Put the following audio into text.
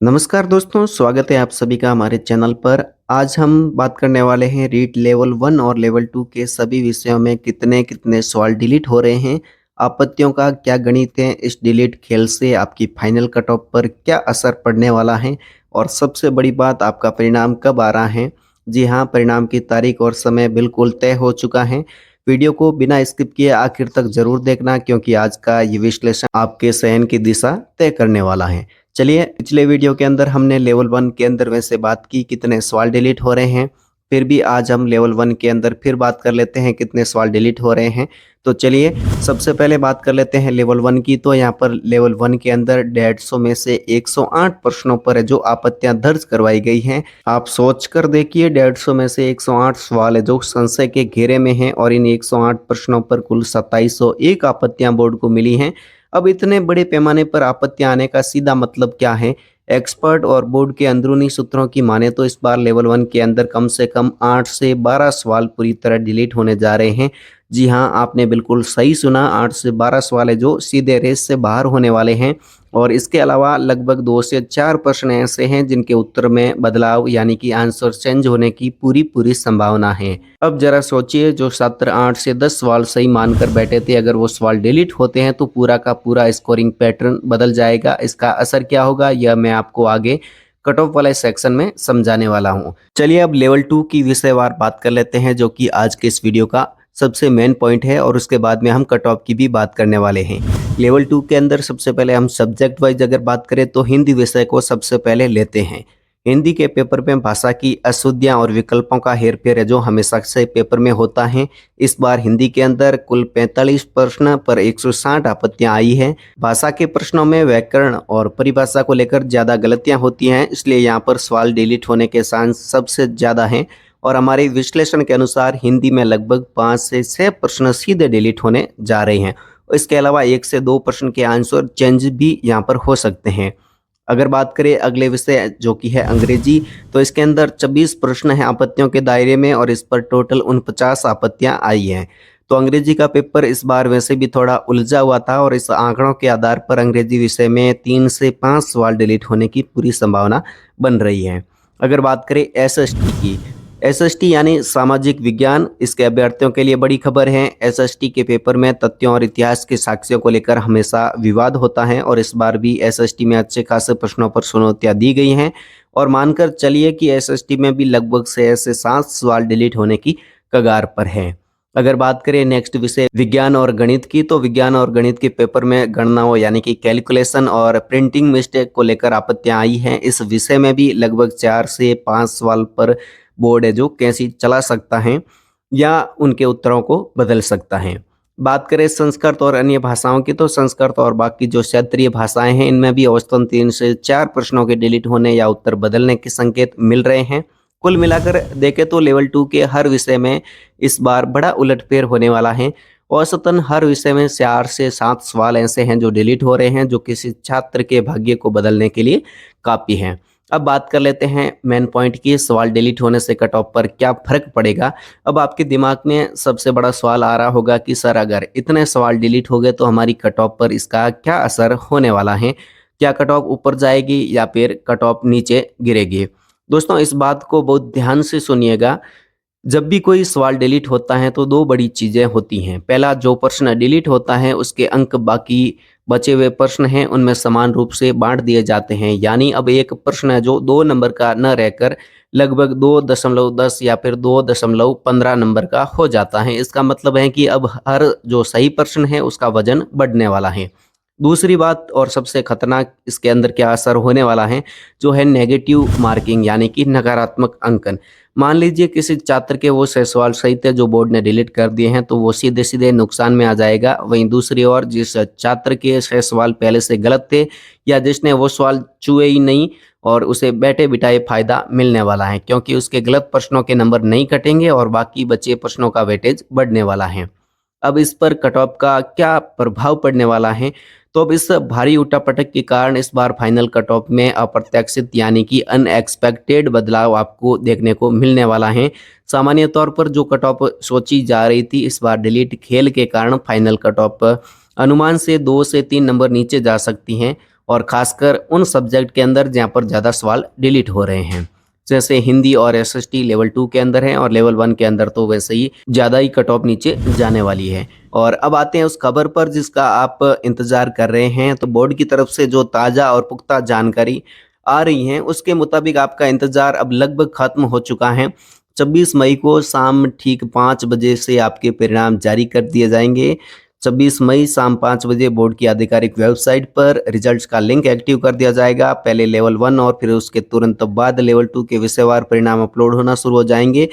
नमस्कार दोस्तों, स्वागत है आप सभी का हमारे चैनल पर। आज हम बात करने वाले हैं रीट लेवल 1 और लेवल 2 के सभी विषयों में कितने कितने सवाल डिलीट हो रहे हैं, आपत्तियों का क्या गणित है, इस डिलीट खेल से आपकी फाइनल कट ऑफ पर क्या असर पड़ने वाला है और सबसे बड़ी बात आपका परिणाम कब आ रहा है। जी हाँ, परिणाम की तारीख और समय बिल्कुल तय हो चुका है। वीडियो को बिना स्किप किए आखिर तक जरूर देखना क्योंकि आज का ये विश्लेषण आपके चयन की दिशा तय करने वाला है। चलिए, पिछले वीडियो के अंदर हमने लेवल 1 के अंदर वैसे बात की कितने सवाल डिलीट हो रहे हैं, फिर भी आज हम लेवल 1 के अंदर फिर बात कर लेते हैं कितने सवाल डिलीट हो रहे हैं। तो चलिए, सबसे पहले बात कर लेते हैं लेवल 1 की। तो यहाँ पर लेवल 1 के अंदर 150 में से 108 प्रश्नों पर जो आपत्तियां दर्ज करवाई गई हैं, आप सोच कर देखिए 150 में से 108 सवाल है जो संशय के घेरे में हैं और इन 108 प्रश्नों पर कुल 2701 आपत्तियां बोर्ड को मिली हैं। अब इतने बड़े पैमाने पर आपत्तियां आने का सीधा मतलब क्या है? एक्सपर्ट और बोर्ड के अंदरूनी सूत्रों की माने तो इस बार लेवल 1 के अंदर कम से कम 8 से 12 सवाल पूरी तरह डिलीट होने जा रहे हैं। जी हाँ, आपने बिल्कुल सही सुना, 8 से 12 सवाल है जो सीधे रेस से बाहर होने वाले हैं। और इसके अलावा लगभग 2 से 4 प्रश्न ऐसे हैं जिनके उत्तर में बदलाव यानी कि आंसर चेंज होने की पूरी संभावना है। अब जरा सोचिए, जो छात्र 8 से 10 सवाल सही मानकर बैठे थे, अगर वो सवाल डिलीट होते हैं तो पूरा का पूरा स्कोरिंग पैटर्न बदल जाएगा। इसका असर क्या होगा यह मैं आपको आगे कट ऑफ वाले सेक्शन में समझाने वाला हूँ। चलिए, अब लेवल 2 की विषयवार बात कर लेते हैं जो कि आज के इस वीडियो का सबसे मेन पॉइंट है और उसके बाद में हम कट ऑफ की भी बात करने वाले हैं। लेवल 2 के अंदर सबसे पहले हम सब्जेक्ट वाइज अगर बात करें तो हिंदी विषय को सबसे पहले लेते हैं। हिंदी के पेपर में भाषा की अशुद्धियां और विकल्पों का हेरफेर है जो हमेशा से पेपर में होता है। इस बार हिंदी के अंदर कुल 45 प्रश्न पर 160 आपत्तियां आई है। भाषा के प्रश्नों में व्याकरण और परिभाषा को लेकर ज्यादा गलतियां होती हैं, इसलिए यहाँ पर सवाल डिलीट होने के चांस सबसे ज्यादा हैं। और हमारे विश्लेषण के अनुसार हिंदी में लगभग 5 से 6 प्रश्न सीधे डिलीट होने जा रहे हैं। इसके अलावा 1 से 2 प्रश्न के आंसर चेंज भी यहाँ पर हो सकते हैं। अगर बात करें अगले विषय जो कि है अंग्रेजी, तो इसके अंदर 26 प्रश्न हैं आपत्तियों के दायरे में और इस पर टोटल 49 आपत्तियां आई हैं। तो अंग्रेजी का पेपर इस बार वैसे भी थोड़ा उलझा हुआ था और इस आंकड़ों के आधार पर अंग्रेजी विषय में 3 से 5 सवाल डिलीट होने की पूरी संभावना बन रही है। अगर बात करें एसएसटी की, एसएसटी यानी सामाजिक विज्ञान, इसके अभ्यर्थियों के लिए बड़ी खबर है। एसएसटी के पेपर में तथ्यों और इतिहास के साक्ष्यों को लेकर हमेशा विवाद होता है और इस बार भी एसएसटी में अच्छे खासे प्रश्नों पर चुनौतियां दी गई हैं और मानकर चलिए कि एसएसटी में भी लगभग 6 से 7 सवाल डिलीट होने की कगार पर है। अगर बात करें नेक्स्ट विषय विज्ञान और गणित की, तो विज्ञान और गणित के पेपर में गणनाओं यानी कि कैलकुलेशन और प्रिंटिंग मिस्टेक को लेकर आपत्तियां आई हैं। इस विषय में भी लगभग 4 से 5 सवाल पर बोर्ड है जो कैंची चला सकता है या उनके उत्तरों को बदल सकता है। बात करें संस्कृत और अन्य भाषाओं की, तो संस्कृत और बाकी जो क्षेत्रीय भाषाएं हैं इनमें भी औसतन 3 से 4 प्रश्नों के डिलीट होने या उत्तर बदलने के संकेत मिल रहे हैं। कुल मिलाकर देखें तो लेवल 2 के हर विषय में इस बार बड़ा उलटफेर होने वाला है। औसतन हर विषय में 4 से 7 सवाल ऐसे हैं जो डिलीट हो रहे हैं जो किसी छात्र के भाग्य को बदलने के लिए काफ़ी हैं। अब बात कर लेते हैं मेन पॉइंट की, सवाल डिलीट होने से कट ऑफ पर क्या फर्क पड़ेगा। अब आपके दिमाग में सबसे बड़ा सवाल आ रहा होगा कि सर अगर इतने सवाल डिलीट हो गए तो हमारी कट ऑफ पर इसका क्या असर होने वाला है, क्या कट ऑफ ऊपर जाएगी या फिर कट ऑफ नीचे गिरेगी। दोस्तों, इस बात को बहुत ध्यान से सुनिएगा। जब भी कोई सवाल डिलीट होता है तो दो बड़ी चीज़ें होती हैं। पहला, जो प्रश्न डिलीट होता है उसके अंक बाकी बचे हुए प्रश्न हैं उनमें समान रूप से बांट दिए जाते हैं, यानी अब एक प्रश्न है जो 2 नंबर का न रहकर लगभग 2.10 या फिर 2.15 नंबर का हो जाता है। इसका मतलब है कि अब हर जो सही प्रश्न है उसका वजन बढ़ने वाला है। दूसरी बात और सबसे खतरनाक इसके अंदर क्या असर होने वाला है, जो है नेगेटिव मार्किंग यानी कि नकारात्मक अंकन। मान लीजिए किसी छात्र के वो 6 सवाल सही थे जो बोर्ड ने डिलीट कर दिए हैं तो वो सीधे सीधे नुकसान में आ जाएगा। वहीं दूसरी ओर जिस छात्र के 6 सवाल पहले से गलत थे या जिसने वो सवाल छुए ही नहीं और उसे बैठे बिठाए फायदा मिलने वाला है क्योंकि उसके गलत प्रश्नों के नंबर नहीं कटेंगे और बाकी बचे प्रश्नों का वेटेज बढ़ने वाला है। अब इस पर कट ऑफ का क्या प्रभाव पड़ने वाला है, तो अब इस भारी उठापटक के कारण इस बार फाइनल कट ऑफ में अप्रत्याशित यानी कि अनएक्सपेक्टेड बदलाव आपको देखने को मिलने वाला है। सामान्य तौर पर जो कट ऑफ सोची जा रही थी इस बार डिलीट खेल के कारण फाइनल कट ऑफ अनुमान से 2 से 3 नंबर नीचे जा सकती हैं और खासकर उन सब्जेक्ट के अंदर जहाँ पर ज़्यादा सवाल डिलीट हो रहे हैं। जैसे हिंदी और एसएसटी लेवल 2 के अंदर है और लेवल 1 के अंदर तो वैसे ही ज़्यादा ही कट ऑफ नीचे जाने वाली है। और अब आते हैं उस खबर पर जिसका आप इंतज़ार कर रहे हैं। तो बोर्ड की तरफ से जो ताज़ा और पुख्ता जानकारी आ रही है उसके मुताबिक आपका इंतज़ार अब लगभग ख़त्म हो चुका है। 26 मई को शाम ठीक 5 बजे से आपके परिणाम जारी कर दिए जाएंगे। 26 मई शाम 5 बजे बोर्ड की आधिकारिक वेबसाइट पर रिजल्ट्स का लिंक एक्टिव कर दिया जाएगा। पहले लेवल 1 और फिर उसके तुरंत बाद लेवल 2 के विषयवार परिणाम अपलोड होना शुरू हो जाएंगे।